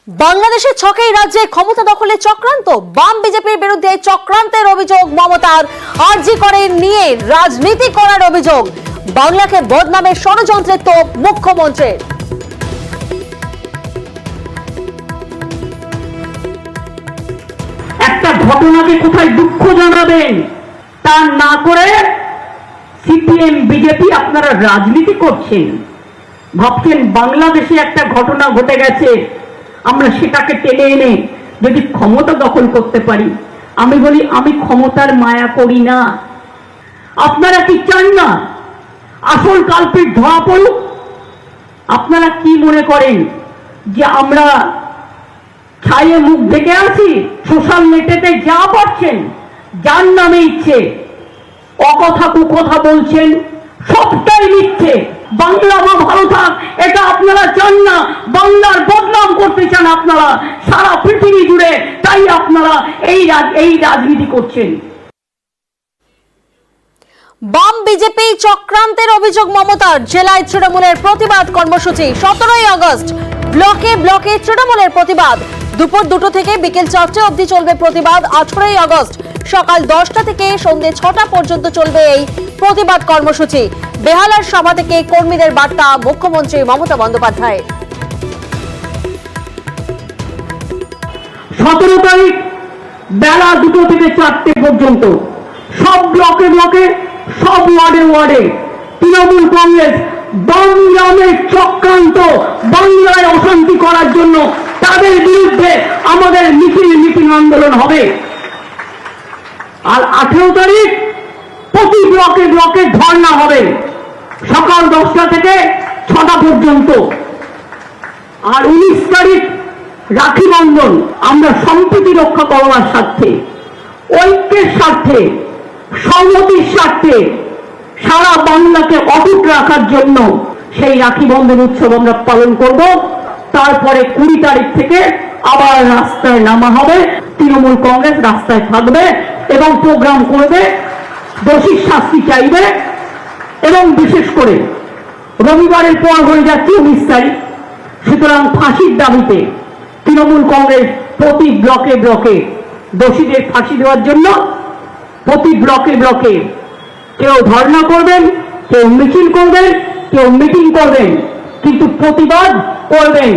বাংলাদেশের ছকেই রাজ্যে ক্ষমতা দখলের চক্রান্ত, বাম বিজেপির বিরুদ্ধে চক্রান্তের অভিযোগ মমতার, আরজি করে নিয়ে রাজনীতি করার অভিযোগ, বাংলাকে বদনামের ষড়যন্ত্রের তোপ মুখ্যমন্ত্রীর। একটা ঘটনাকে কোথায় দুঃখ জানাবেন তা না করে সিপিএম বিজেপি আপনারা রাজনীতি করছেন, ভাবছেন বাংলাদেশে একটা ঘটনা ঘটে গেছে, আমরা সেটাকে টেনে এনে যদি ক্ষমতা দখল করতে পারি। আমি বলি আমি ক্ষমতার মায়া করি না। আপনারা কি চান না আসল কালপিট ধরা পড়ুক? আপনারা কি মনে করেন যে আমরা ছায়ে মুখ ঢেকে আছি? সোশ্যাল নেটেতে যা পাচ্ছেন, যার নামে ইচ্ছে অকথা কুকথা বলছেন, সবটাই মিথ্যে। বাংলা মা ভালো থাক এটা আপনারা চান না, বাংলার বদনাম করতে চান আপনারা সারা পৃথিবী জুড়ে, তাই আপনারা এই রাজনীতি করছেন। বাম বিজেপি চক্রান্তের অভিযোগ মমতার, জেলায় তৃণমূলের প্রতিবাদ কর্মসূচি। 17ই আগস্ট ব্লকে ব্লকে তৃণমূলের প্রতিবাদ, দুপুর 2টো থেকে বিকেল 4টে অবধি চলবে প্রতিবাদ। 18ই আগস্ট সকাল 10টা থেকে সন্ধ্যে 6টা পর্যন্ত চলবে এই প্রতিবাদ কর্মসূচি। বেহালার সভা থেকে কর্মীদের বার্তা মুখ্যমন্ত্রী মমতা বন্দ্যোপাধ্যায়। 17 তারিখ বেলা 2টো থেকে 4টে পর্যন্ত সব ব্লকে ব্লকে, সব ওয়ার্ডে ওয়ার্ডে তৃণমূল কংগ্রেস বাংলামের চক্রান্ত, বাংলায় অশান্তি করার জন্য তাদের বিরুদ্ধে আমাদের মিটিং আন্দোলন হবে। আর 18 তারিখ প্রতি ব্লকে ব্লকে ধর্ণা হবে সকাল 10টা থেকে 6টা পর্যন্ত। আর 19 তারিখ রাখি বন্ধন। আমরা সম্প্রীতি রক্ষা করার স্বার্থে, ঐক্যের স্বার্থে, সংহতির স্বার্থে, সারা বাংলাকে অটুট রাখার জন্য সেই রাখি বন্ধন উৎসব আমরা পালন করব। তারপরে 20 তারিখ থেকে আবার রাস্তায় নামা হবে, তৃণমূল কংগ্রেস রাস্তায় থাকবে এবং প্রোগ্রাম করবে, দোষীর শাস্তি চাইবে। এবং বিশেষ করে রবিবারের পর হয়ে যাচ্ছে 19 তারিখ, সুতরাং ফাঁসির দাবিতে তৃণমূল কংগ্রেস প্রতি ব্লকে ব্লকে দোষীদের ফাঁসি দেওয়ার জন্য প্রতি ব্লকে ব্লকে কেউ ধর্ণা করবেন, কেউ মিছিল করবেন, কেউ মিটিং করবেন, কিন্তু প্রতিবাদ করবেন।